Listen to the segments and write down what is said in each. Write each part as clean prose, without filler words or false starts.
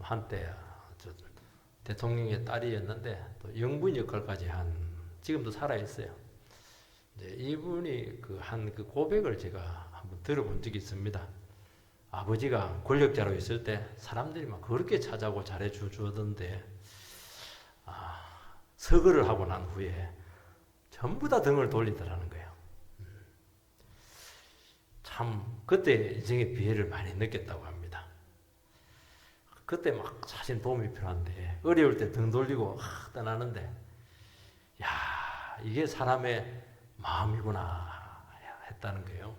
한때 대통령의 딸이었는데 또 영부인 역할까지 한 지금도 살아 있어요. 이제 이분이 그 고백을 제가 한번 들어본 적이 있습니다. 아버지가 권력자로 있을 때 사람들이 막 그렇게 찾아오고 잘해 주던데 서거를 하고 난 후에 전부 다 등을 돌리더라는 거예요. 참 그때 인생의 비애를 많이 느꼈다고 합니다. 그때 막 사실 도움이 필요한데 어려울 때 등 돌리고 떠나는데 야 이게 사람의 마음이구나 했다는 거예요.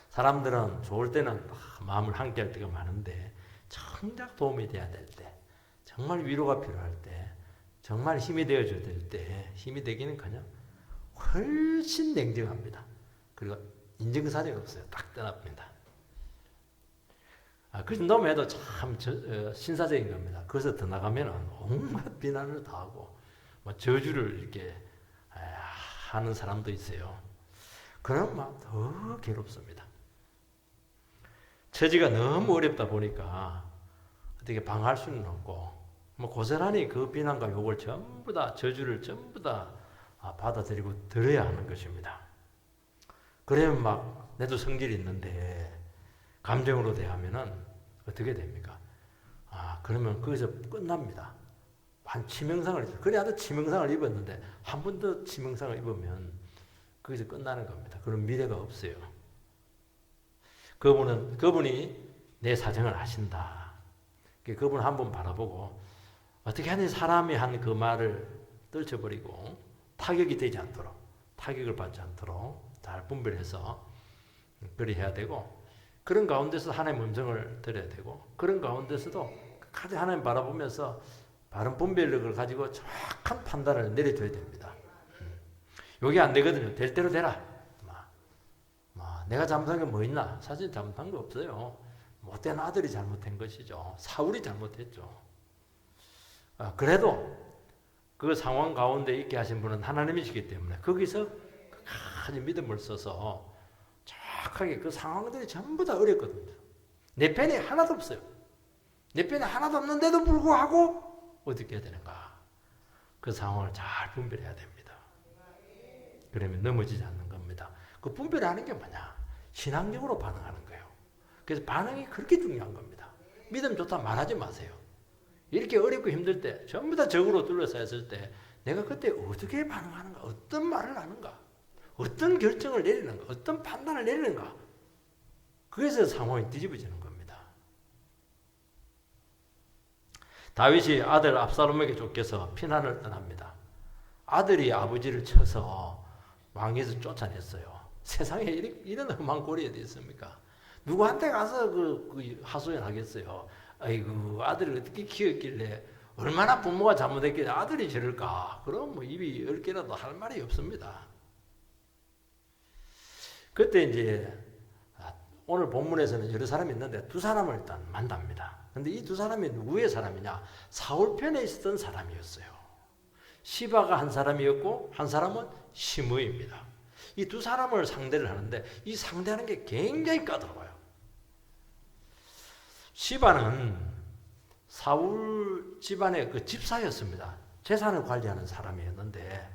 사람들은 좋을 때는 마음을 함께 할 때가 많은데 정작 도움이 돼야 될 때, 정말 위로가 필요할 때, 정말 힘이 되어줘야 될 때 힘이 되기는커녕 훨씬 냉정합니다. 그리고 인정사정이 없어요. 딱 떠납니다. 그 정도면 해도 참 신사적인 겁니다. 거기서 더 나가면 온갖 비난을 다 하고 뭐 저주를 이렇게 하는 사람도 있어요. 그럼 막 더 괴롭습니다. 처지가 너무 어렵다 보니까 어떻게 방어할 수는 없고 뭐 고스란히 그 비난과 욕을 전부 다 저주를 전부 다 받아들이고 들어야 하는 것입니다. 그러면 막 내도 성질이 있는데 감정으로 대하면은 어떻게 됩니까? 그러면 거기서 끝납니다. 한 치명상을 입어요. 그래도 치명상을 입었는데 한 번 더 치명상을 입으면 거기서 끝나는 겁니다. 그런 미래가 없어요. 그분이 내 사정을 아신다. 그분 한 번 바라보고 어떻게 하니 사람이 한 그 말을 떨쳐버리고 타격이 되지 않도록, 타격을 받지 않도록 잘 분별해서 그리 해야 되고, 그런 가운데서 하나님의 음성을 들어야 되고, 그런 가운데서도 끝까지 하나님 바라보면서 바른 분별력을 가지고 정확한 판단을 내려줘야 됩니다. 요게 안 되거든요. 될 대로 되라. 내가 잘못한 게 뭐 있나? 사실 잘못한 거 없어요. 못된 아들이 잘못한 것이죠. 사울이 잘못했죠. 그래도 그 상황 가운데 있게 하신 분은 하나님이시기 때문에 거기서 끝까지 믿음을 써서 정확하게 그 상황들이 전부 다 어렵거든요. 내 편이 하나도 없어요. 내 편이 하나도 없는데도 불구하고 어떻게 해야 되는가? 그 상황을 잘 분별해야 됩니다. 그러면 넘어지지 않는 겁니다. 그 분별하는 게 뭐냐? 신앙적으로 반응하는 거예요. 그래서 반응이 그렇게 중요한 겁니다. 믿음 좋다 말하지 마세요. 이렇게 어렵고 힘들 때 전부 다 적으로 둘러싸였을 때 내가 그때 어떻게 반응하는가? 어떤 말을 하는가? 어떤 결정을 내리는가? 어떤 판단을 내리는가? 그래서 상황이 뒤집어지는 겁니다. 다윗이 아들 압살롬에게 쫓겨서 피난을 떠납니다. 아들이 아버지를 쳐서 왕에서 쫓아냈어요. 세상에 이런 험한 꼴이 어디 있습니까? 누구한테 가서 그 하소연 하겠어요? 아이고 아들을 어떻게 키웠길래 얼마나 부모가 잘못했길래 아들이 저럴까? 그럼 뭐 입이 10개라도 할 말이 없습니다. 그때 이제 오늘 본문에서는 여러 사람이 있는데 두 사람을 일단 만납니다. 근데 이 두 사람이 누구의 사람이냐? 사울 편에 있었던 사람이었어요. 시바가 한 사람이었고 한 사람은 시므이입니다. 이 두 사람을 상대를 하는데 이 상대하는 게 굉장히 까다로워요. 시바는 사울 집안의 그 집사였습니다. 재산을 관리하는 사람이었는데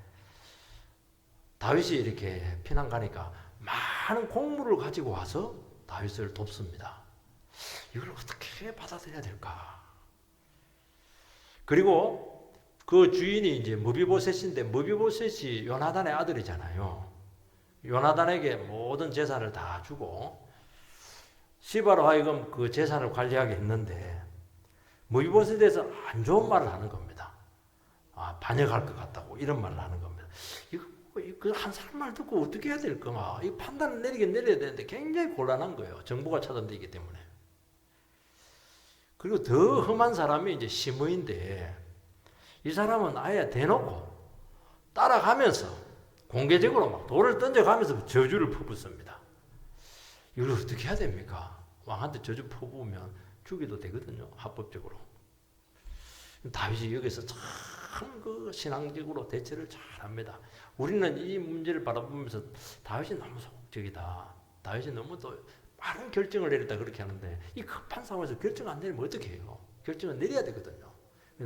다윗이 이렇게 피난 가니까 많은 곡물을 가지고 와서 다윗을 돕습니다. 이걸 어떻게 받아들여야 될까? 그리고 그 주인이 이제 무비보셋인데 무비보셋이 요나단의 아들이잖아요. 요나단에게 모든 재산을 다 주고 시바로 하여금 그 재산을 관리하게 했는데 무비보셋에 대해서 안 좋은 말을 하는 겁니다. 반역할 것 같다고 이런 말을 하는 겁니다. 그 한 사람 말 듣고 어떻게 해야 될까? 이 판단을 내리긴 내려야 되는데 굉장히 곤란한 거예요. 정보가 차단되기 때문에. 그리고 더 험한 사람이 이제 시므인데 이 사람은 아예 대놓고 따라가면서 공개적으로 막 돌을 던져가면서 저주를 퍼붓습니다. 이걸 어떻게 해야 됩니까? 왕한테 저주 퍼부으면 죽여도 되거든요. 합법적으로. 다윗이 여기서 참 그 신앙적으로 대처를 잘합니다. 우리는 이 문제를 바라보면서 다윗이 너무 소극적이다. 다윗이 너무 또 많은 결정을 내렸다 그렇게 하는데 이 급한 상황에서 결정 안 내리면 어떻게 해요? 결정을 내려야 되거든요.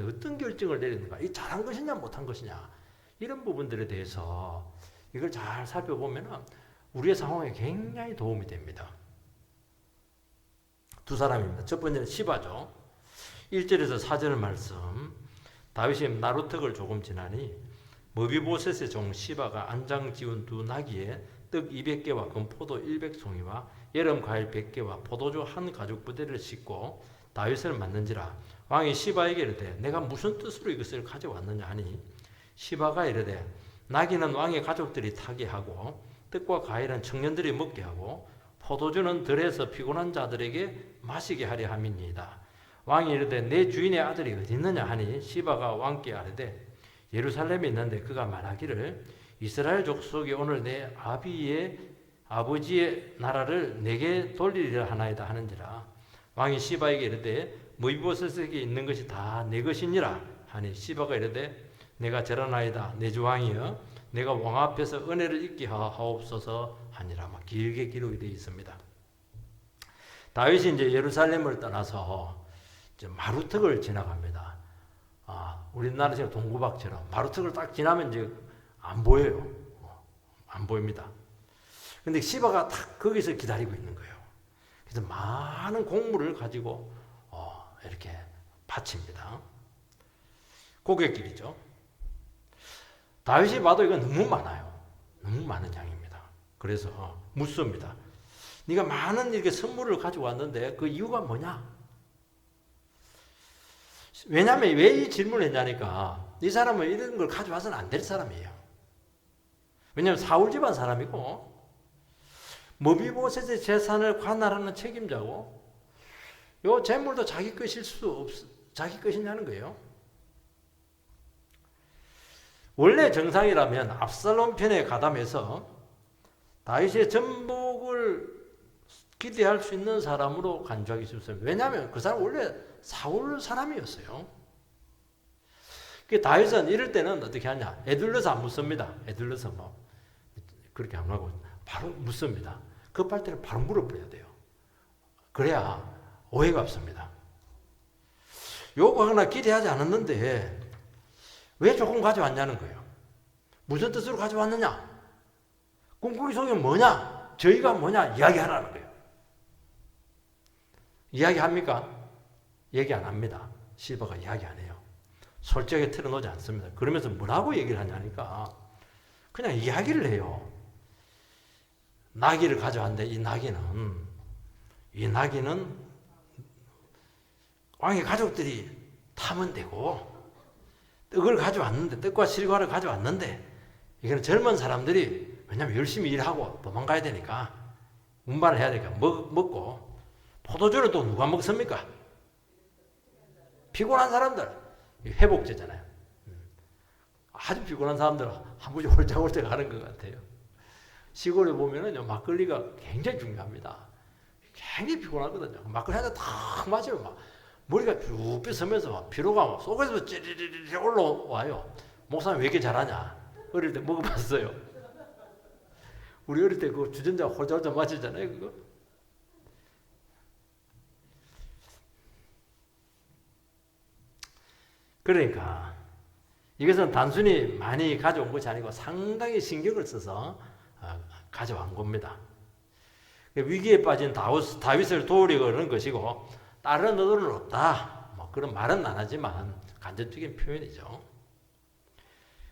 어떤 결정을 내리는가? 이 잘한 것이냐 못한 것이냐 이런 부분들에 대해서 이걸 잘 살펴보면 우리의 상황에 굉장히 도움이 됩니다. 두 사람입니다. 첫 번째는 시바죠. 1절에서 4절 말씀. 다윗이 나루턱을 조금 지나니 머비보셋의 종 시바가 안장 지운 두 나귀에 떡 200개와 금포도 100송이와 여름 과일 100개와 포도주 한 가죽 부대를 싣고 다윗을 맞는지라. 왕이 시바에게 이르되 내가 무슨 뜻으로 이것을 가져왔느냐 하니 시바가 이르되 나귀는 왕의 가족들이 타게 하고 떡과 과일은 청년들이 먹게 하고 포도주는 들에서 피곤한 자들에게 마시게 하려 함이니이다. 왕이 이르되 내 주인의 아들이 어디 있느냐 하니 시바가 왕께 아뢰되 예루살렘에 있는데 그가 말하기를 이스라엘 족속이 오늘 내 아버지의 나라를 내게 돌리리라 하나이다 하는지라. 왕이 시바에게 이르되 머비보셋에게 있는 것이 다 내 것이니라 하니 시바가 이르되 내가 절하나이다 내 주 왕이여 내가 왕 앞에서 은혜를 잊게 하옵소서 하니라. 막 길게 기록이 되어 있습니다. 다윗이 이제 예루살렘을 떠나서 이제 마루턱을 지나갑니다. 우리나라처럼 동구박처럼 마루턱을 딱 지나면 이제 안 보여요. 안 보입니다. 근데 시바가 딱 거기서 기다리고 있는 거예요. 그래서 많은 곡물을 가지고 이렇게 바칩니다. 고갯길이죠. 다윗이 봐도 이건 너무 많아요. 너무 많은 양입니다. 그래서 묻습니다. 네가 많은 이렇게 선물을 가지고 왔는데 그 이유가 뭐냐? 왜냐하면 왜 이 질문을 했냐니까 이 사람은 이런 걸 가져와서는 안 될 사람이에요. 왜냐하면 사울 집안 사람이고 머비보셋의 재산을 관할하는 책임자고 요 재물도 자기 것일 수 없, 자기 것이냐는 거예요. 원래 정상이라면 압살롬 편에 가담해서 다윗의 전복을 기대할 수 있는 사람으로 간주하기 쉽습니다. 왜냐하면 그 사람 원래 사울 사람이었어요. 다윗은 이럴 때는 어떻게 하냐? 애둘러서 안 묻습니다. 애둘러서 뭐 그렇게 안 하고 바로 묻습니다. 급할 때는 바로 물어버려야 돼요. 그래야 오해가 없습니다. 요구하거나 기대하지 않았는데 왜 조금 가져왔냐는 거예요. 무슨 뜻으로 가져왔느냐? 꿈꾸기 속에 뭐냐? 저희가 뭐냐? 이야기하라는 거예요. 이야기합니까? 얘기 안 합니다. 시바가 이야기 안 해요. 솔직하게 털어놓지 않습니다. 그러면서 뭐라고 얘기를 하냐니까 그냥 이야기를 해요. 나귀를 가져왔는데 이 나귀는 왕의 가족들이 타면 되고 떡을 가져왔는데 떡과 실과를 가져왔는데 이거는 젊은 사람들이 왜냐면 열심히 일하고 도망가야 되니까 운반을 해야 되니까 먹고 포도주를 또 누가 먹습니까? 피곤한 사람들 회복제잖아요. 아주 피곤한 사람들은 한 번씩 홀짝홀짝 하는 것 같아요. 시골에 보면은 막걸리가 굉장히 중요합니다. 굉장히 피곤하거든요. 막걸리 한 잔 탁 마시면 막 머리가 쭉 삐서면서 막 피로가 막 속에서 찌리리리 올라와요. 목사님 왜 이렇게 잘하냐? 어릴 때 먹어봤어요. 우리 어릴 때 그 주전자 홀짝홀짝 마시잖아요, 그거. 그러니까 이것은 단순히 많이 가져온 것이 아니고 상당히 신경을 써서 가져온 겁니다. 위기에 빠진 다윗을 도우려는 것이고 다른 의도는 없다. 뭐 그런 말은 안 하지만 간접적인 표현이죠.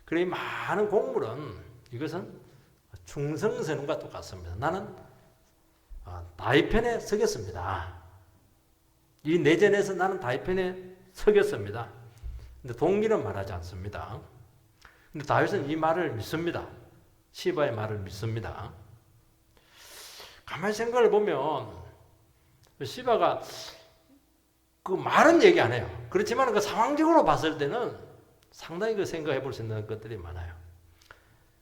그래 많은 곡물은 이것은 충성선언과 똑같습니다. 나는 다윗 편에 서겠습니다. 이 내전에서 나는 다윗 편에 서겠습니다. 근데 동기는 말하지 않습니다. 근데 다윗은 이 말을 믿습니다. 시바의 말을 믿습니다. 가만히 생각을 보면 시바가 그 말은 얘기 안 해요. 그렇지만 그 상황적으로 봤을 때는 상당히 그 생각해 볼 수 있는 것들이 많아요.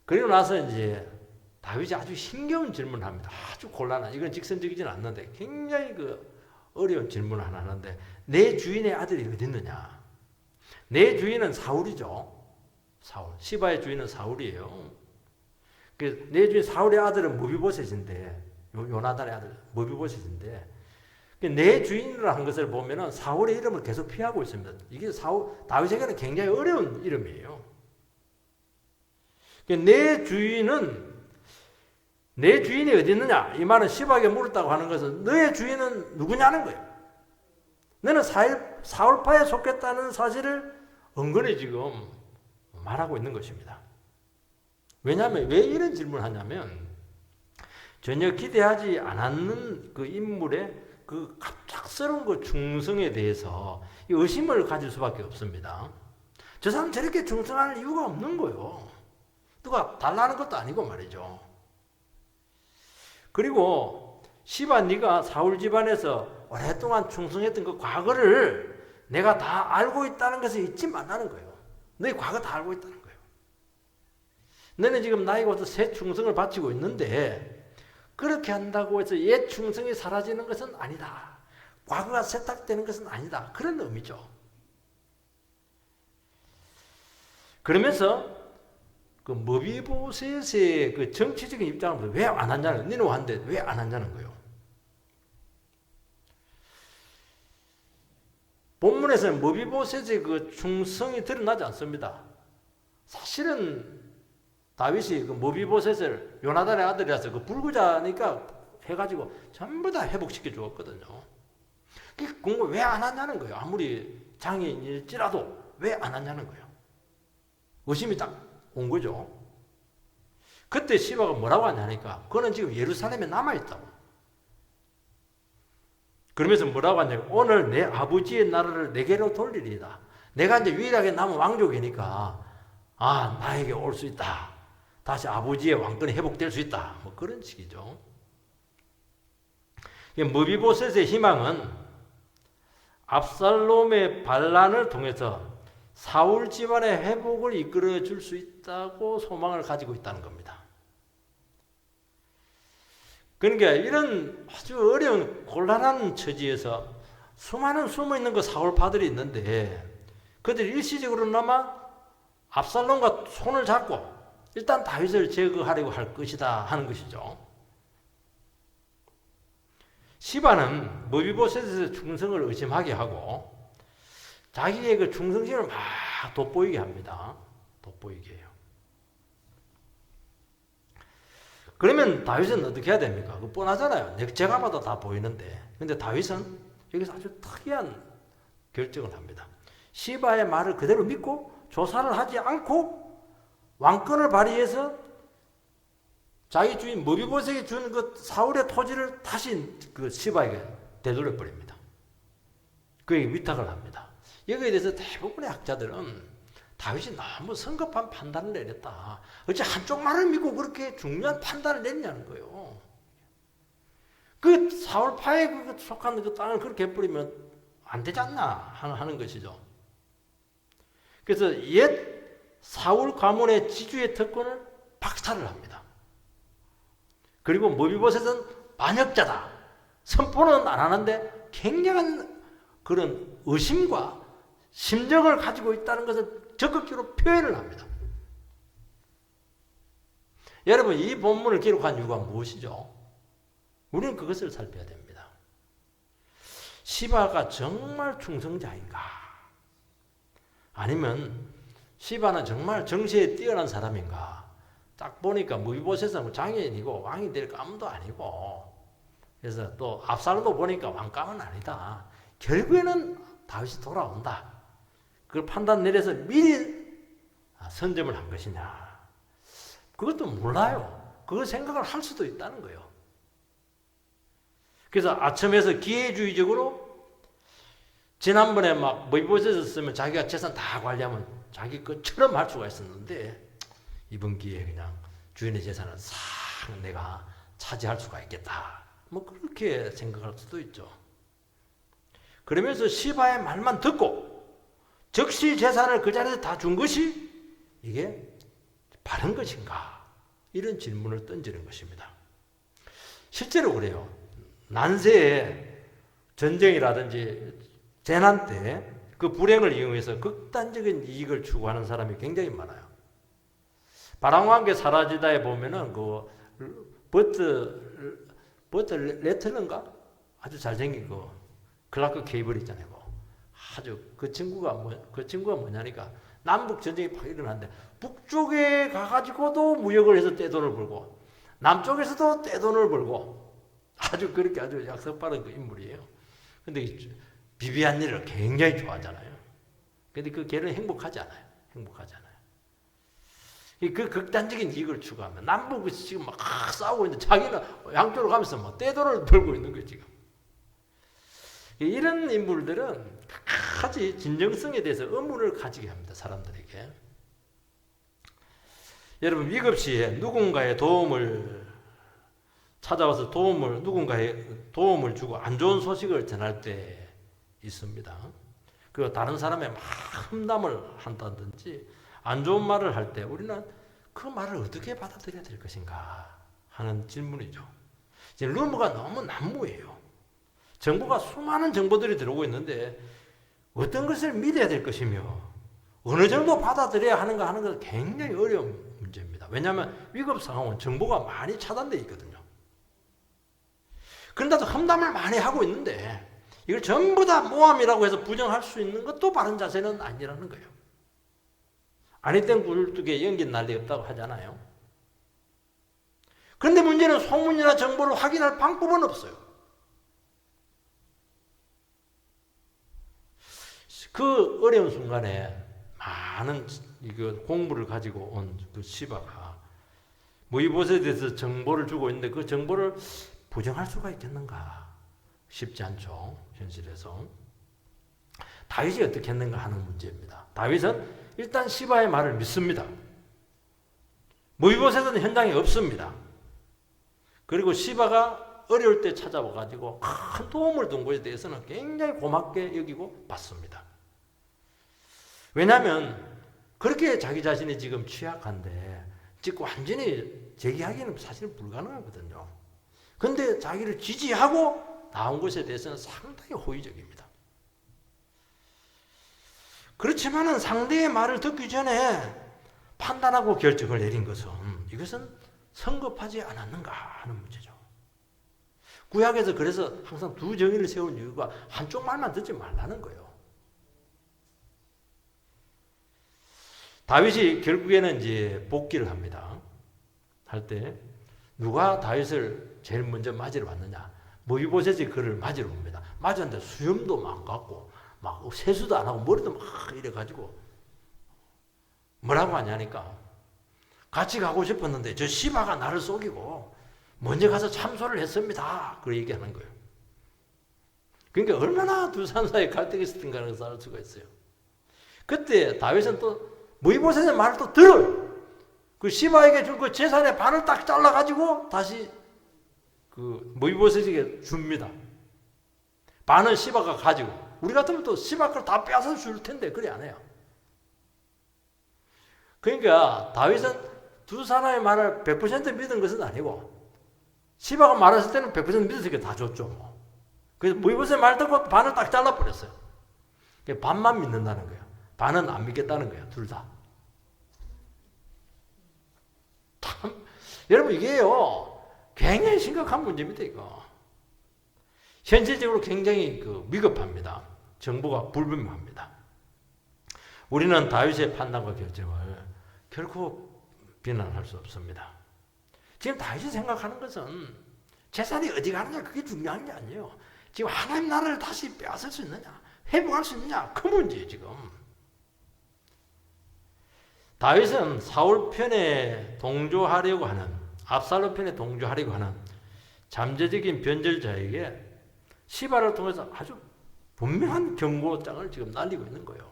그리고 나서 이제 다윗이 아주 힘겨운 질문을 합니다. 아주 곤란한, 이건 직선적이진 않는데 굉장히 그 어려운 질문을 하나 하는데 내 주인의 아들이 어디 있느냐? 내 주인은 사울이죠. 사울. 시바의 주인은 사울이에요. 내 주인 사울의 아들은 머비보셋인데 요나단의 아들 머비보셋인데 내 주인이라 한 것을 보면은 사울의 이름을 계속 피하고 있습니다. 이게 다윗에게는 굉장히 어려운 이름이에요. 내 주인이 어디 있느냐? 이 말은 시바에게 물었다고 하는 것은 너의 주인은 누구냐는 거예요. 너는 사울파에 속했다는 사실을 은근히 지금 말하고 있는 것입니다. 왜냐하면 왜 이런 질문을 하냐면 전혀 기대하지 않았는 그 인물의 그 갑작스러운 그 충성에 대해서 의심을 가질 수밖에 없습니다. 저 사람 저렇게 충성할 이유가 없는 거예요. 누가 달라는 것도 아니고 말이죠. 그리고 시바 네가 사울 집안에서 오랫동안 충성했던 그 과거를 내가 다 알고 있다는 것을 잊지 말라는 거예요. 너희 과거 다 알고 있다는 거예요. 너는 지금 나이가 어서 새 충성을 바치고 있는데 그렇게 한다고 해서 옛 충성이 사라지는 것은 아니다. 과거가 세탁되는 것은 아니다. 그런 의미죠. 그러면서 그 머비보셋의 그 정치적인 입장을 왜 안 하냐는, 너는 왔는데 왜 안 하냐는 거예요. 본문에서는 머비보셋의 그 충성이 드러나지 않습니다. 사실은 다윗이 그 머비보셋을 요나단의 아들이라서 그 불구자니까 해가지고 전부 다 회복시켜 주었거든요. 그 공부 왜 안 하냐는 거예요. 아무리 장인일지라도 왜 안 하냐는 거예요. 의심이 딱 온 거죠. 그때 시바가 뭐라고 하냐니까 그는 지금 예루살렘에 남아있다고. 그러면서 뭐라고 하냐면 오늘 내 아버지의 나라를 내게로 돌리리이다. 내가 이제 유일하게 남은 왕족이니까 나에게 올 수 있다. 다시 아버지의 왕권이 회복될 수 있다. 뭐 그런 식이죠. 머비보셋의 희망은 압살롬의 반란을 통해서 사울 집안의 회복을 이끌어 줄 수 있다고 소망을 가지고 있다는 겁니다. 그러니까 이런 아주 어려운 곤란한 처지에서 수많은 숨어있는 그 사울파들이 있는데 그들이 일시적으로나마 압살롬과 손을 잡고 일단 다윗을 제거하려고 할 것이다 하는 것이죠. 시바는 머비보셋의 충성을 의심하게 하고 자기의 그 충성심을 막 돋보이게 합니다. 돋보이게 해요. 그러면 다윗은 어떻게 해야 됩니까? 그거 뻔하잖아요. 제가 봐도 다 보이는데. 근데 다윗은 여기서 아주 특이한 결정을 합니다. 시바의 말을 그대로 믿고 조사를 하지 않고 왕권을 발휘해서 자기 주인 머비보셋에게 준 그 사울의 토지를 다시 그 시바에게 되돌려 버립니다. 그에게 위탁을 합니다. 여기에 대해서 대부분의 학자들은 다윗이 너무 성급한 판단을 내렸다. 어째 한쪽 말을 믿고 그렇게 중요한 판단을 냈냐는 거예요. 그 사울파에 속한 그 땅을 그렇게 해버리면 안 되지 않나 하는 것이죠. 그래서 옛 사울 가문의 지주의 특권을 박탈을 합니다. 그리고 머비보셋은 반역자다. 선포는 안 하는데 굉장한 그런 의심과 심정을 가지고 있다는 것을 적극적으로 표현을 합니다. 여러분, 이 본문을 기록한 이유가 무엇이죠? 우리는 그것을 살펴야 됩니다. 시바가 정말 충성자인가? 아니면 시바는 정말 정치에 뛰어난 사람인가? 딱 보니까 머비보셋은 장인이고 왕이 될 감도 아니고, 그래서 또 압살롬도 보니까 왕감은 아니다. 결국에는 다윗이 돌아온다. 그걸 판단 내려서 미리 선점을 한 것이냐. 그것도 몰라요. 그걸 생각을 할 수도 있다는 거예요. 그래서 아첨에서 기회주의적으로 지난번에 막 머비보셋을 쓰면 자기가 재산 다 관리하면 자기 것처럼 할 수가 있었는데 이번 기회에 그냥 주인의 재산을 싹 내가 차지할 수가 있겠다. 뭐 그렇게 생각할 수도 있죠. 그러면서 시바의 말만 듣고 즉시 재산을 그 자리에서 다 준 것이 이게 바른 것인가? 이런 질문을 던지는 것입니다. 실제로 그래요. 난세에 전쟁이라든지 재난 때 그 불행을 이용해서 극단적인 이익을 추구하는 사람이 굉장히 많아요. 바람과 함께 사라지다에 보면은 그 버터 레틀런가? 아주 잘생긴 그 클라크 케이블 있잖아요. 아주 그 친구가 뭐냐니까 남북 전쟁이 팍 일어났는데 북쪽에 가가지고도 무역을 해서 떼돈을 벌고 남쪽에서도 떼돈을 벌고 아주 그렇게 아주 약속 빠른 그 인물이에요. 근데 비비안니를 굉장히 좋아하잖아요. 근데 그 걔는 행복하지 않아요. 행복하지 않아요. 그 극단적인 이익을 추구하면 남북이 지금 막 싸우고 있는데 자기는 양쪽으로 가면서 뭐 떼돈을 벌고 있는 거예요, 지금. 이런 인물들은 끝까지 진정성에 대해서 의문을 가지게 합니다, 사람들에게. 여러분, 위급 시에 누군가의 도움을 찾아와서 누군가의 도움을 주고 안 좋은 소식을 전할 때 있습니다. 그 다른 사람의 막 험담을 한다든지 안 좋은 말을 할 때 우리는 그 말을 어떻게 받아들여야 될 것인가 하는 질문이죠. 이제 루머가 너무 난무해요. 정보가 수많은 정보들이 들어오고 있는데 어떤 것을 믿어야 될 것이며 어느 정도 받아들여야 하는가 하는 것은 굉장히 어려운 문제입니다. 왜냐하면 위급 상황은 정보가 많이 차단되어 있거든요. 그런데도 험담을 많이 하고 있는데 이걸 전부 다 모함이라고 해서 부정할 수 있는 것도 바른 자세는 아니라는 거예요. 아니땐 굴뚝에 연기 날리 없다고 하잖아요. 그런데 문제는 소문이나 정보를 확인할 방법은 없어요. 그 어려운 순간에 많은 공부를 가지고 온 그 시바가 무이봇에 대해서 정보를 주고 있는데 그 정보를 부정할 수가 있겠는가? 쉽지 않죠. 현실에서. 다윗이 어떻게 했는가 하는 문제입니다. 다윗은 일단 시바의 말을 믿습니다. 무이봇에서는 현장에 없습니다. 그리고 시바가 어려울 때 찾아와가지고 큰 도움을 준 것에 대해서는 굉장히 고맙게 여기고 받습니다. 왜냐하면 그렇게 자기 자신이 지금 취약한데 지금 완전히 제기하기는 사실 불가능하거든요. 그런데 자기를 지지하고 나온 것에 대해서는 상당히 호의적입니다. 그렇지만은 상대의 말을 듣기 전에 판단하고 결정을 내린 것은 이것은 성급하지 않았는가 하는 문제죠. 구약에서 그래서 항상 두 정의를 세운 이유가 한쪽 말만 듣지 말라는 거예요. 다윗이 결국에는 이제 복귀를 합니다. 할 때 누가 다윗을 제일 먼저 맞으러 왔느냐? 무이보셋이 그를 맞으러 옵니다. 맞았는데 수염도 막 갖고 막 세수도 안 하고 머리도 막 이래가지고 뭐라고 하냐니까 같이 가고 싶었는데 저 시바가 나를 속이고 먼저 가서 참소를 했습니다. 그 얘기하는 거예요. 그러니까 얼마나 두 사람 사이에 갈등이 있었던가를 알 수가 있어요. 그때 다윗은 또 무이보셋의 말을 또 들어요. 그 시바에게 준 그 재산의 반을 딱 잘라가지고 다시 그 무이보셋에게 줍니다. 반은 시바가 가지고 우리 같으면 또 시바 걸 다 빼앗아 줄 텐데 그래 안 해요. 그러니까 다윗은 두 사람의 말을 100% 믿은 것은 아니고 시바가 말했을 때는 100% 믿었으니까 다 줬죠. 뭐. 그래서 무이보셋 말 듣고 반을 딱 잘라버렸어요. 반만 믿는다는 거예요. 반은 안 믿겠다는 거예요. 둘 다. 참, 여러분 이게요 굉장히 심각한 문제입니다. 이거 현실적으로 굉장히 위급합니다. 정보가 불분명합니다. 우리는 다윗의 판단과 결정을 결코 비난할 수 없습니다. 지금 다윗이 생각하는 것은 재산이 어디 가느냐 그게 중요한 게 아니에요. 지금 하나님 나라를 다시 빼앗을 수 있느냐 회복할 수 있느냐 그 문제예요. 지금 다윗은 사울 편에 동조하려고 하는 압살롬 편에 동조하려고 하는 잠재적인 변절자에게 시바를 통해서 아주 분명한 경고장을 지금 날리고 있는 거예요.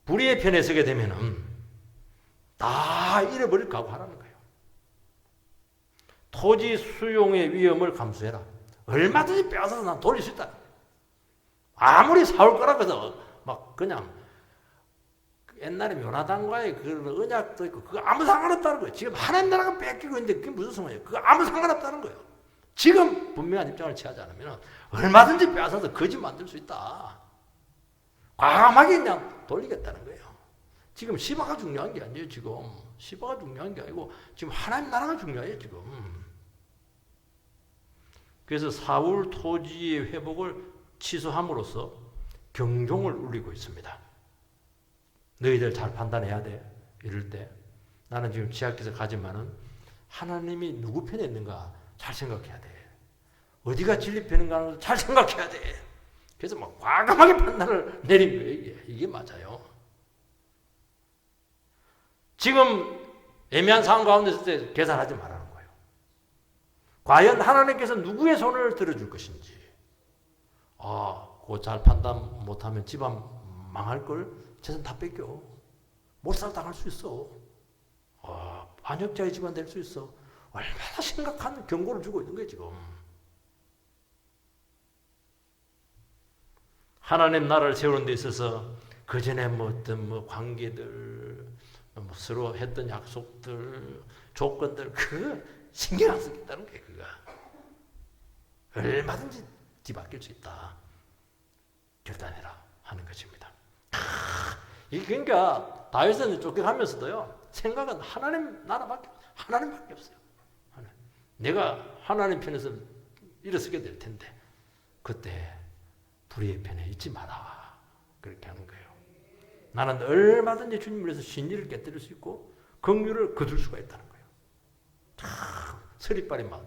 불의의 편에 서게 되면은 다 잃어버릴 각오하라는 거예요. 토지 수용의 위험을 감수해라. 얼마든지 빼앗아서 난 돌릴 수 있다. 아무리 사올 거라고 해서 막 그냥 옛날에 요나단과의 그 언약도 있고 그거 아무 상관없다는 거예요. 지금 하나님 나라가 뺏기고 있는데 그게 무슨 상관이에요? 그거 아무 상관없다는 거예요. 지금 분명한 입장을 취하지 않으면 얼마든지 빼앗아서 거짓 만들 수 있다. 과감하게 그냥 돌리겠다는 거예요. 지금 시바가 중요한 게 아니에요. 지금 시바가 중요한 게 아니고 지금 하나님 나라가 중요해요. 지금. 그래서 사울 토지의 회복을 취소함으로써 경종을 울리고 있습니다. 너희들 잘 판단해야 돼. 이럴 때 나는 지금 지하께서 가지만은 하나님이 누구 편에 있는가 잘 생각해야 돼. 어디가 진리 편인가 잘 생각해야 돼. 그래서 막 과감하게 판단을 내린 거예요. 이게 맞아요. 지금 애매한 상황 가운데 있을 때 계산하지 말라는 거예요. 과연 하나님께서 누구의 손을 들어줄 것인지. 그거 잘 판단 못하면 집안 망할걸? 재산 다 뺏겨. 몰살 당할 수 있어. 반역자의 집안 될 수 있어. 얼마나 심각한 경고를 주고 있는 거예요, 지금. 하나님 나라를 세우는 데 있어서 그 전에 어떤 관계들, 서로 했던 약속들, 조건들, 그거 신경 안 쓰겠다는 거예요, 그거. 얼마든지 뒤바뀔 수 있다. 결단해라 하는 것입니다. 그러니까 다윗은 쫓겨가면서도요, 생각은 하나님밖에 없어요. 내가 하나님 편에서 일어서게 될 텐데 그때 불의의 편에 있지 마라. 그렇게 하는 거예요. 나는 얼마든지 주님을 위해서 신의를 깨뜨릴 수 있고 긍휼을 거둘 수가 있다는 거예요. 참 서리빨이 막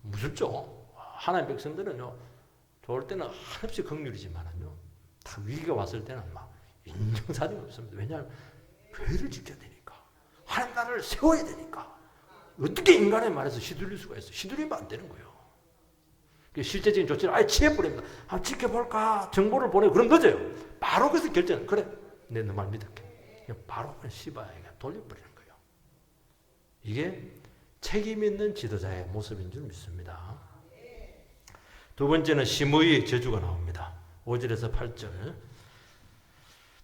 무섭죠. 하나님 백성들은요, 좋을 때는 한없이 긍휼이지만은요, 다 위기가 왔을 때는 막 인정사정이 없습니다. 왜냐하면 교회를 지켜야 되니까, 하나님 나라를 세워야 되니까. 어떻게 인간의 말에서 휘둘릴 수가 있어? 휘둘리면 안 되는 거예요. 실제적인 조치를 취해버립니다. 지켜볼까? 정보를 보내고 그럼 늦어요. 바로 그래서 결정. 그래, 내 너 말 믿을게. 바로 그냥 시바에게 돌려버리는 거예요. 이게 책임 있는 지도자의 모습인 줄 믿습니다. 두 번째는 시므이의 저주가 나옵니다. 5절에서 8절.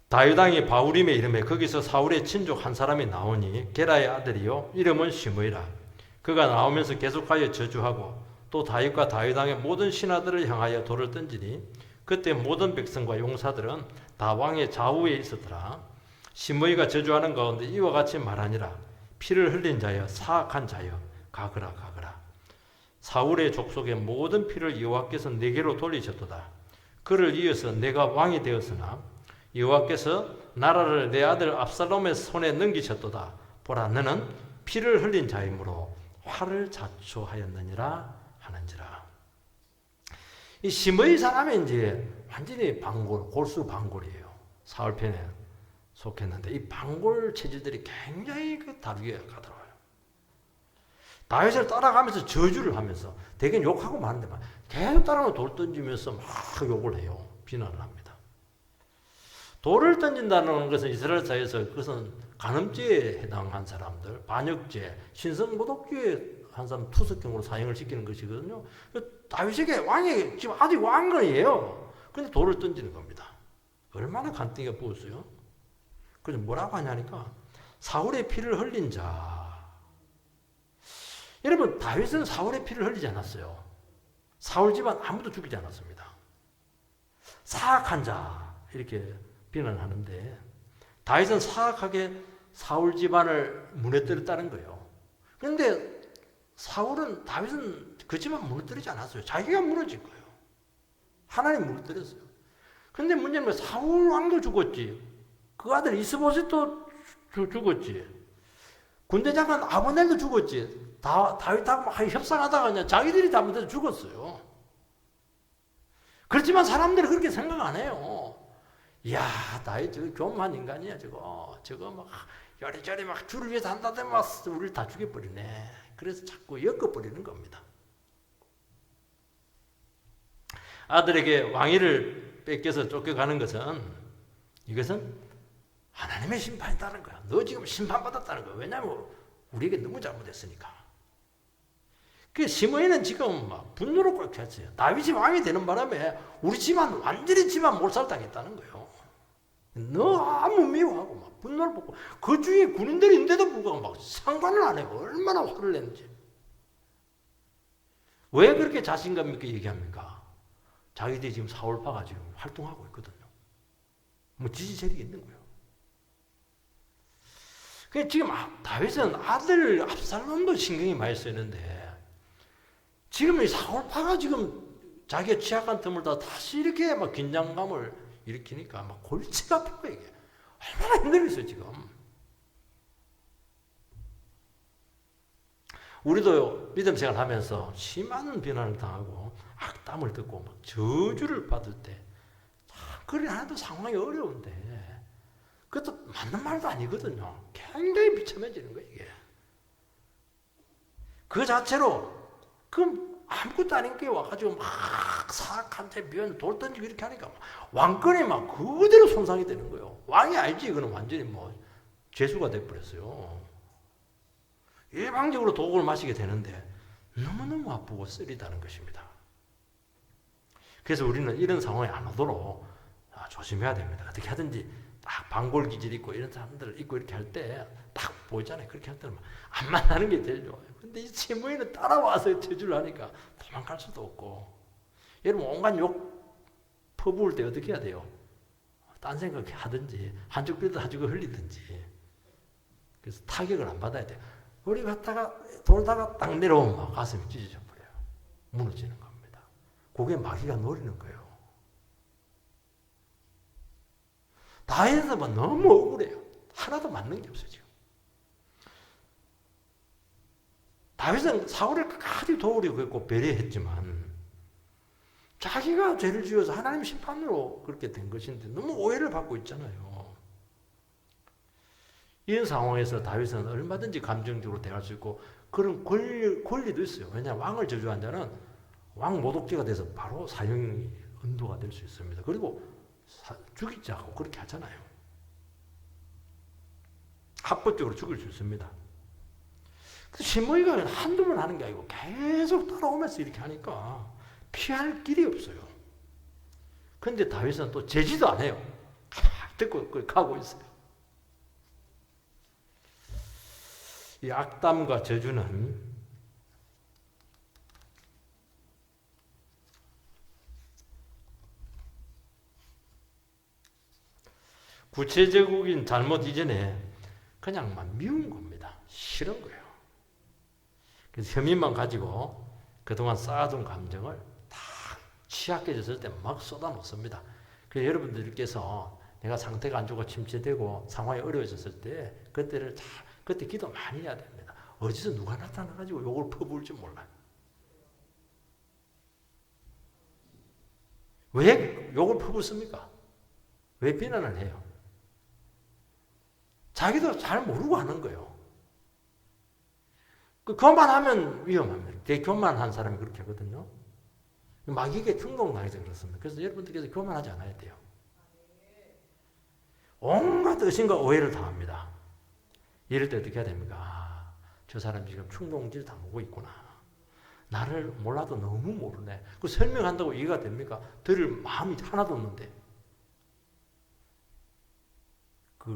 다윗 왕이 바후림에 이름에 거기서 사울의 친족 한 사람이 나오니 게라의 아들이요 이름은 시므이라. 그가 나오면서 계속하여 저주하고 또 다윗과 다윗 왕의 모든 신하들을 향하여 돌을 던지니 그때 모든 백성과 용사들은 다 왕의 좌우에 있었더라. 시므이가 저주하는 가운데 이와 같이 말하니라. 피를 흘린 자여 사악한 자여 가거라 가거라. 사울의 족속의 모든 피를 여호와께서 내게로 돌리셨도다. 그를 이어서 내가 왕이 되었으나 여호와께서 나라를 내 아들 압살롬의 손에 넘기셨도다. 보라, 너는 피를 흘린 자이므로 화를 자초하였느니라 하는지라. 이 시므이 사람이 이제 완전히 골수 방골이에요. 사울 편에 속했는데 이 방골 체질들이 굉장히 다르게 가더라고요. 다윗을 따라가면서 저주를 하면서 대개 욕하고 마는데 계속 따라가면 돌 던지면서 막 욕을 해요. 비난을 합니다. 돌을 던진다는 것은 이스라엘 사회에서 그것은 간음죄에 해당한 사람들, 반역죄, 신성모독죄에 한 사람 투석형으로 사형을 시키는 것이거든요. 다윗에게 왕이 지금 아직 왕건이에요. 그런데 돌을 던지는 겁니다. 얼마나 간땡이가 부었어요. 그래서 뭐라고 하냐니까 사울의 피를 흘린 자. 여러분, 다윗은 사울의 피를 흘리지 않았어요. 사울 집안 아무도 죽이지 않았습니다. 사악한 자 이렇게 비난하는데 다윗은 사악하게 사울 집안을 무너뜨렸다는 거예요. 그런데 다윗은 그 집안 무너뜨리지 않았어요. 자기가 무너진 거예요. 하나님 무너뜨렸어요. 그런데 문제는 사울 왕도 죽었지. 그 아들 이스보셋도 죽었지. 군대장관 아브넬도 죽었지. 다윗하고 막 협상하다가 그냥 자기들이 잘못해서 죽었어요. 그렇지만 사람들이 그렇게 생각 안 해요. 이야, 다윗 저거 교만한 인간이야, 저거 막 요리조리 막 주를 위해서 한다더니 막 우리를 다 죽여버리네. 그래서 자꾸 엮어버리는 겁니다. 아들에게 왕위를 뺏겨서 쫓겨가는 이것은 하나님의 심판이다는 거야. 너 지금 심판받았다는 거야. 왜냐하면 우리에게 너무 잘못했으니까. 그 시므이는 지금 막 분노로 꽉찼어요. 다윗이 왕이 되는 바람에 우리 집안 완전히 집안 몰살당했다는 거예요. 너무 미워하고 막 분노를 뽑고 그 주위에 군인들이 있는데도 불구하고 막 상관을 안 해요. 얼마나 화를 내는지. 왜 그렇게 자신감 있게 얘기합니까? 자기들이 지금 사울파가 지금 활동하고 있거든요. 뭐 지지세력이 있는 거예요. 지금 다윗은 아들 압살롬도 신경이 많이 쓰이는데 지금 이 사울파가 지금 자기의 취약한 틈을 다 다시 이렇게 막 긴장감을 일으키니까 막 골치가 아픈 거예요. 이게 얼마나 힘들겠어요 지금. 우리도 믿음 생활 하면서 심한 비난을 당하고 악담을 듣고 막 저주를 받을 때 그래 하나도 상황이 어려운데 그것도 맞는 말도 아니거든요. 굉장히 비참해지는 거예요 이게. 그 자체로 그 아무것도 아닌 게 와가지고 막 사악한테 면 돌 던지고 이렇게 하니까 왕권이 막 그대로 손상이 되는 거예요. 왕이 알지 이거는 완전히 뭐 죄수가 돼버렸어요. 일방적으로 독을 마시게 되는데 너무너무 아프고 쓰리다는 것입니다. 그래서 우리는 이런 상황에 안 오도록 조심해야 됩니다. 어떻게 하든지 딱 방골 기질 있고 이런 사람들을 있고 이렇게 할 때 딱 보이잖아요. 그렇게 할 때는 안 만나는 게 제일 좋아요. 근데 이 시므이는 따라와서 저주를 하니까 도망갈 수도 없고 여러분 온갖 욕 퍼부을 때 어떻게 해야 돼요? 딴 생각 하든지 한쪽 뼈도 한쪽을 흘리든지 그래서 타격을 안 받아야 돼요. 우리 갔다가 돌다가 딱 내려오면 막 가슴이 찢어져 버려요. 무너지는 겁니다. 그게 마귀가 노리는 거예요. 다윗은 너무 억울해요. 하나도 맞는 게 없어요 지금. 다윗은 사울을 끝까지 도우려고 했고 배려했지만 자기가 죄를 지어서 하나님 심판으로 그렇게 된 것인데 너무 오해를 받고 있잖아요. 이런 상황에서 다윗은 얼마든지 감정적으로 대할 수 있고 그런 권리도 있어요. 왜냐하면 왕을 저주한 자는 왕 모독죄가 돼서 바로 사형 언도가 될 수 있습니다. 그리고 죽이자고 그렇게 하잖아요. 합법적으로 죽일 수 있습니다. 시므이가 한두 번 하는 게 아니고 계속 따라오면서 이렇게 하니까 피할 길이 없어요. 그런데 다윗은 또 제지도 안 해요. 듣고 가고 있어요. 이 악담과 저주는 구체적인 잘못 이전에 그냥 막 미운 겁니다. 싫은 거예요. 그래서 혐의만 가지고 그동안 쌓아둔 감정을 다 취약해졌을 때 막 쏟아놓습니다. 그래서 여러분들께서 내가 상태가 안 좋고 침체되고 상황이 어려워졌을 때 그때 기도 많이 해야 됩니다. 어디서 누가 나타나가지고 욕을 퍼부을지 몰라요. 왜 욕을 퍼붓습니까? 왜 비난을 해요? 자기도 잘 모르고 하는 거예요. 교만하면 위험합니다. 되게 교만한 사람이 그렇게 하거든요. 마귀에게 충동당해서 그렇습니다. 그래서 여러분들께서 교만하지 않아야 돼요. 온갖 의심과 오해를 당합니다. 이럴 때 어떻게 해야 됩니까? 저 사람 지금 충동질 당하고 있구나. 나를 몰라도 너무 모르네. 그 설명한다고 이해가 됩니까? 들을 마음이 하나도 없는데.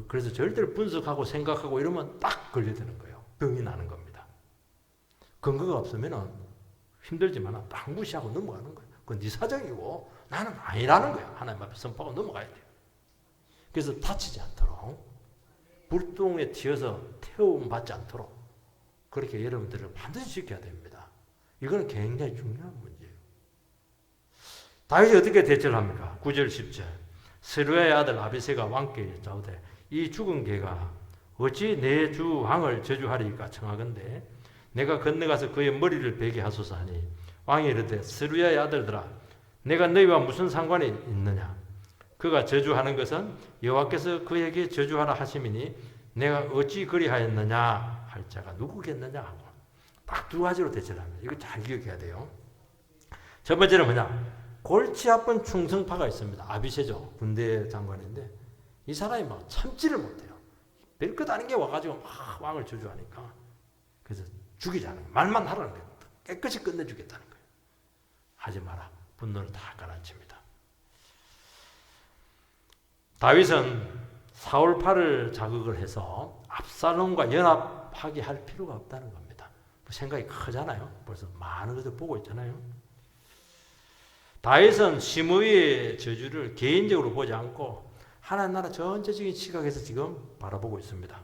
그래서 절대로 분석하고 생각하고 이러면 딱 걸려드는 거예요. 병이 나는 겁니다. 근거가 없으면 힘들지만 딱 무시하고 넘어가는 거예요. 그건 네 사정이고 나는 아니라는 거예요. 하나님 앞에 선포하고 넘어가야 돼요. 그래서 다치지 않도록 불똥에 튀어서 태움 받지 않도록 그렇게 여러분들을 반드시 지켜야 됩니다. 이거는 굉장히 중요한 문제예요. 다윗이 어떻게 대처를 합니까? 9절 10절 스루야의 아들 아비새가 왕께 여짜오되 이 죽은 개가 어찌 내 주 왕을 저주하리까 청하건대 내가 건너가서 그의 머리를 베게 하소서 하니 왕이 이르되 스루야의 아들들아 내가 너희와 무슨 상관이 있느냐 그가 저주하는 것은 여호와께서 그에게 저주하라 하심이니 내가 어찌 그리하였느냐 할 자가 누구겠느냐 하고 딱 두 가지로 대처를 합니다. 이거 잘 기억해야 돼요. 첫 번째는 뭐냐 골치 아픈 충성파가 있습니다. 아비새죠. 군대 장관인데 이 사람이 막 참지를 못해요. 별것 아닌 게 와가지고 막 왕을 저주하니까 그래서 죽이자는 거예요. 말만 하라는 거예요. 깨끗이 끝내주겠다는 거예요. 하지 마라. 분노를 다 가라앉힙니다. 다윗은 사울파를 자극을 해서 압살롬과 연합하게 할 필요가 없다는 겁니다. 생각이 크잖아요. 벌써 많은 것을 보고 있잖아요. 다윗은 시므이의 저주를 개인적으로 보지 않고 하나님 나라 전체적인 시각에서 지금 바라보고 있습니다.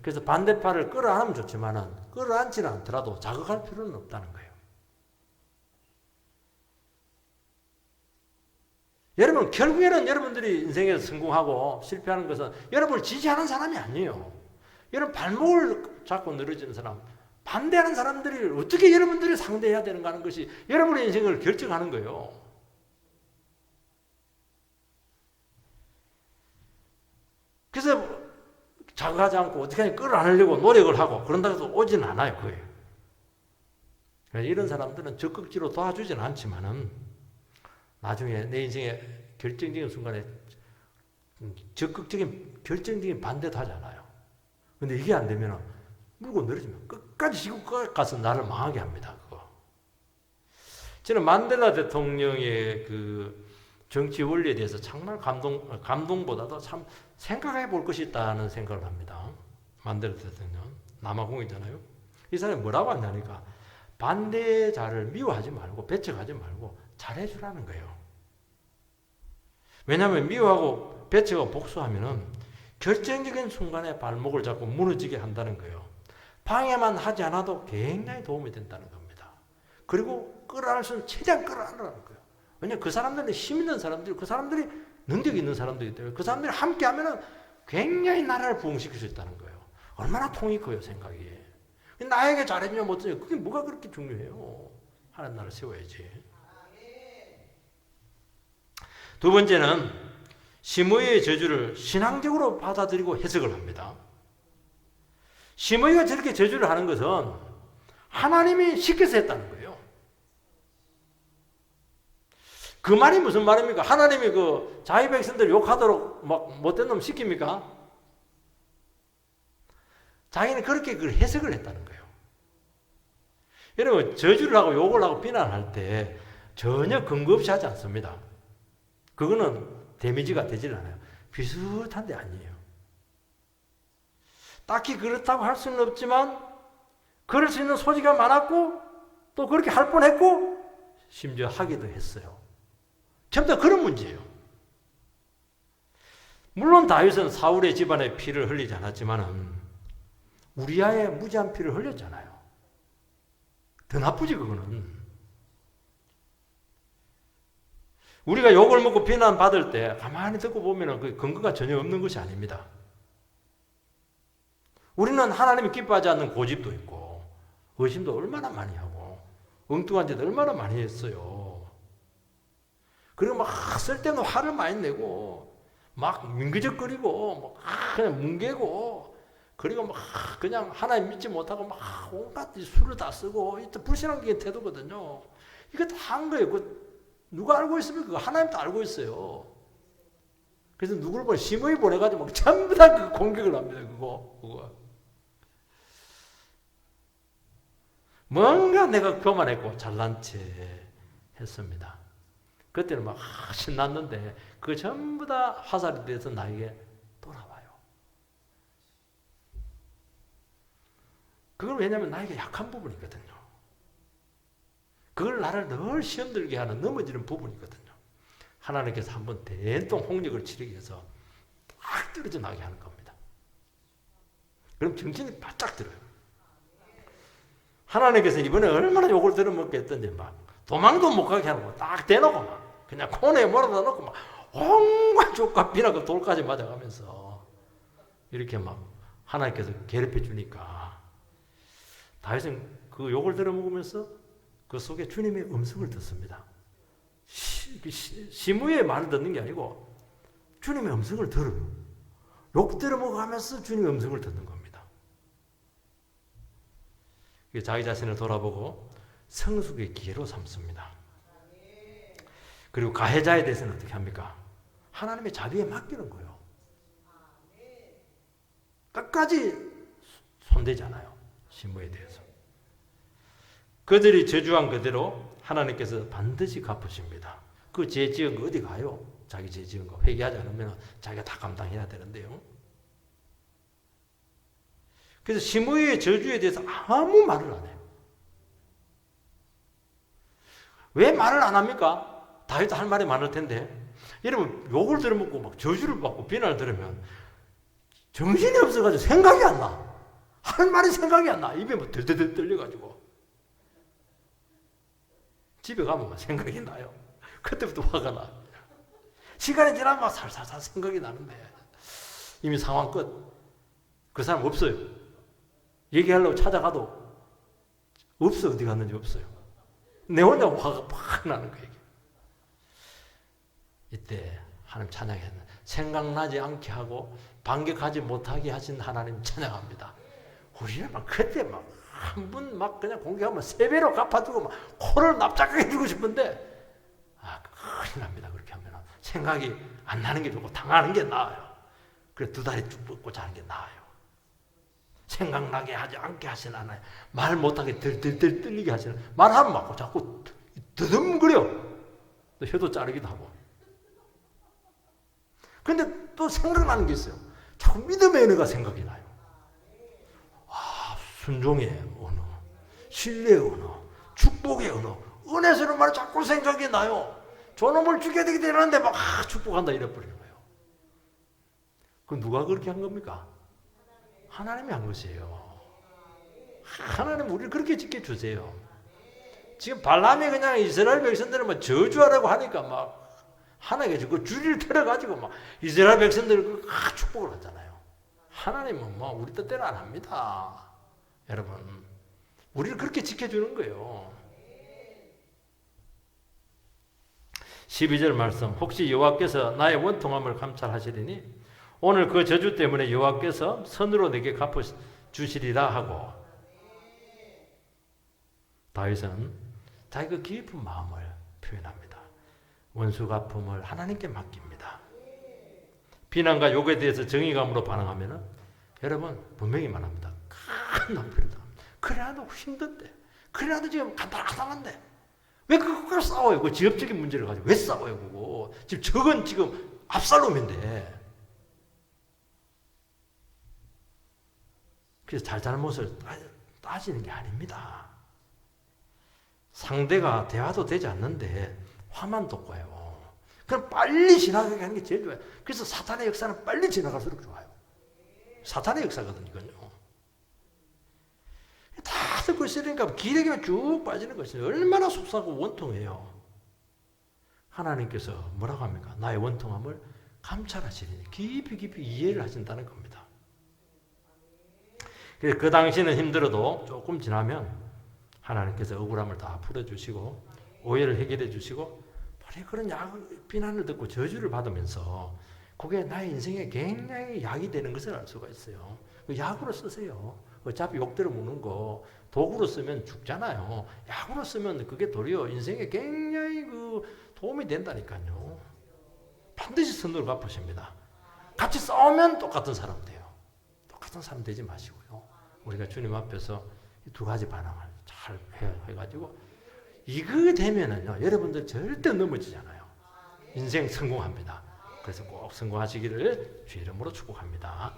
그래서 반대파를 끌어안으면 좋지만은 끌어안지는 않더라도 자극할 필요는 없다는 거예요. 여러분, 결국에는 여러분들이 인생에서 성공하고 실패하는 것은 여러분을 지지하는 사람이 아니에요. 여러분 발목을 잡고 늘어지는 사람, 반대하는 사람들이 어떻게 여러분들이 상대해야 되는가 하는 것이 여러분의 인생을 결정하는 거예요. 그래서 자극하지 않고 어떻게 하냐 끌어안으려고 노력을 하고 그런다고 해서 오지는 않아요. 그게. 이런 사람들은 적극적으로 도와주지는 않지만은 나중에 내 인생의 결정적인 순간에 적극적인 결정적인 반대도 하지 않아요. 근데 이게 안 되면 물고 늘어지면 끝까지 지고 가서 나를 망하게 합니다. 그거. 저는 만델라 대통령의 그 정치 원리에 대해서 정말 감동보다도 참 생각해 볼 것이 있다는 생각을 합니다. 만델라 대통령 남아공이잖아요. 이 사람이 뭐라고 하냐니까 반대자를 미워하지 말고 배척하지 말고 잘해주라는 거예요. 왜냐하면 미워하고 배척하고 복수하면은 결정적인 순간에 발목을 잡고 무너지게 한다는 거예요. 방해만 하지 않아도 굉장히 도움이 된다는 겁니다. 그리고 끌어안을 수는 최대한 끌어안으라는 거예요. 왜냐하면 그 사람들은 힘 있는 사람들, 그 사람들이 능력이 있는 사람들이기 때문에 그 사람들이 함께 하면은 굉장히 나라를 부흥시킬 수 있다는 거예요. 얼마나 통이 커요, 생각이. 나에게 잘해주면 못해요. 그게 뭐가 그렇게 중요해요. 하나님 나라를 세워야지. 두 번째는 시므이의 저주를 신앙적으로 받아들이고 해석을 합니다. 시므이가 저렇게 저주를 하는 것은 하나님이 시켜서 했다는 거예요. 그 말이 무슨 말입니까? 하나님이 그 자기 백성들 욕하도록 막 못된 놈 시킵니까? 자기는 그렇게 그 해석을 했다는 거예요. 여러분, 저주를 하고 욕을 하고 비난할 때 전혀 근거 없이 하지 않습니다. 그거는 데미지가 되질 않아요. 비슷한데 아니에요. 딱히 그렇다고 할 수는 없지만 그럴 수 있는 소지가 많았고 또 그렇게 할 뻔했고 심지어 하기도 했어요. 전부 다 그런 문제예요. 물론 다윗은 사울의 집안의 피를 흘리지 않았지만은 우리아의 무지한 피를 흘렸잖아요. 더 나쁘지 그거는. 우리가 욕을 먹고 비난받을 때 가만히 듣고 보면 그 근거가 전혀 없는 것이 아닙니다. 우리는 하나님이 기뻐하지 않는 고집도 있고 의심도 얼마나 많이 하고 엉뚱한 짓도 얼마나 많이 했어요. 그리고 막 쓸데없는 화를 많이 내고 막 민기적거리고 막 그냥 뭉개고 그리고 막 그냥 하나님 믿지 못하고 막 온갖 수를 다 쓰고 불신앙적인 태도거든요. 이거 다 한 거예요. 누가 알고 있습니까? 하나님도 알고 있어요. 그래서 누구를 보내 시므이 보내가지고 막 전부 다 그 공격을 합니다. 그거. 뭔가 내가 교만했고 잘난 체 했습니다. 그때는 막 신났는데 그 전부 다 화살이 돼서 나에게 돌아와요. 그건 왜냐하면 나에게 약한 부분이거든요. 그걸 나를 늘 시험 들게 하는 넘어지는 부분이거든요. 하나님께서 한번 된통 홍역을 치르기 위해서 딱 떨어져 나게 하는 겁니다. 그럼 정신이 바짝 들어요. 하나님께서 이번에 얼마나 욕을 들어먹게 했던지 막 도망도 못 가게 하는 거 딱 대놓고 막 그냥 코너에 몰아다 놓고 막 온갖 족과 비나고 돌까지 맞아가면서 이렇게 막 하나님께서 괴롭혀 주니까 다윗은 그 욕을 들어먹으면서 그 속에 주님의 음성을 듣습니다. 시므이의 말을 듣는 게 아니고 주님의 음성을 들어요. 욕 들어먹으면서 주님의 음성을 듣는 겁니다. 자기 자신을 돌아보고 성숙의 기회로 삼습니다. 그리고 가해자에 대해서는 어떻게 합니까? 하나님의 자비에 맡기는 거예요. 끝까지 손대지 않아요. 시므이에 대해서. 그들이 저주한 그대로 하나님께서 반드시 갚으십니다. 그 죄 지은 거 어디 가요? 자기 죄 지은 거 회개하지 않으면 자기가 다 감당해야 되는데요. 그래서 시므이의 저주에 대해서 아무 말을 안 해요. 왜 말을 안 합니까? 다윗도 할 말이 많을 텐데 여러분 욕을 들어먹고 막 저주를 받고 비난을 들으면 정신이 없어가지고 생각이 안 나. 할 말이 생각이 안 나. 입에 뭐 들들들 떨려가지고. 집에 가면 막 생각이 나요. 그때부터 화가 나. 시간이 지나면 막 살살살 생각이 나는데 이미 상황 끝. 그 사람 없어요. 얘기하려고 찾아가도 없어. 어디 갔는지 없어요. 내 혼자 화가 팍 나는 거예요. 이때 하나님 찬양했는 생각나지 않게 하고 반격하지 못하게 하신 하나님 찬양합니다. 우리는 막 그때 막 한 분 막 그냥 공격하면 3배로 갚아주고 막 코를 납작하게 주고 싶은데 큰일 납니다. 그렇게 하면 생각이 안 나는 게 좋고 당하는 게 나아요. 그래 2다리 쭉 뻗고 자는 게 나아요. 생각나게 하지 않게 하시는 하나님, 말 못하게 들들들 떨리게 하시는, 말하면 막 자꾸 더듬거려. 또 혀도 자르기도 하고. 근데 또 생각나는 게 있어요. 자꾸 믿음의 은혜가 생각이 나요. 순종의 언어, 신뢰의 언어, 축복의 언어, 은혜스러운 말이 자꾸 생각이 나요. 저놈을 죽여야 되게 되는데 막 축복한다 이래버리는 거예요. 그럼 누가 그렇게 한 겁니까? 하나님이 한 것이에요. 하나님 우리를 그렇게 지켜주세요. 지금 발람이 그냥 이스라엘 백성들을 막 저주하라고 하니까 막 하나님께서 그 줄을 틀어가지고 막 이스라엘 백성들을 축복을 하잖아요. 하나님은 뭐 우리 뜻대로 안 합니다. 여러분, 우리를 그렇게 지켜주는 거예요. 12절 말씀, 혹시 여호와께서 나의 원통함을 감찰하시리니 오늘 그 저주 때문에 여호와께서 선으로 내게 갚아주시리라 하고, 다윗은 자기가 깊은 마음을 표현합니다. 원수 갚음을 하나님께 맡깁니다. 비난과 욕에 대해서 정의감으로 반응하면 여러분 분명히 말합니다. 큰 낭비를 당합니다. 그래도 힘든데, 그래도 지금 간단한데 왜 그걸 싸워요? 그 지역적인 문제를 가지고 왜 싸워요? 그거 지금 적은 지금 압살롬인데. 그래서 잘잘못을 따지는 게 아닙니다. 상대가 대화도 되지 않는데 화만 돋궈요. 그럼 빨리 지나가게 하는 게 제일 좋아요. 그래서 사탄의 역사는 빨리 지나갈수록 좋아요. 사탄의 역사거든요, 이건요. 다 듣고 있으니까 기대기만 쭉 빠지는 것이 얼마나 속상하고 원통해요. 하나님께서 뭐라고 합니까? 나의 원통함을 감찰하시리니 깊이 이해를 하신다는 겁니다. 그래서 그 당시는 힘들어도 조금 지나면 하나님께서 억울함을 다 풀어주시고 오해를 해결해 주시고 그런 비난을 듣고 저주를 받으면서 그게 나의 인생에 굉장히 약이 되는 것을 알 수가 있어요. 약으로 쓰세요. 어차피 욕 들어먹는 거 도구로 쓰면 죽잖아요. 약으로 쓰면 그게 도리어 인생에 굉장히 도움이 된다니까요. 반드시 선으로 갚으십니다. 같이 싸우면 똑같은 사람 돼요. 똑같은 사람 되지 마시고요. 우리가 주님 앞에서 이 2가지 반응을 잘 해가지고 이거 되면은요, 여러분들 절대 넘어지잖아요. 인생 성공합니다. 그래서 꼭 성공하시기를 주의 이름으로 축복합니다.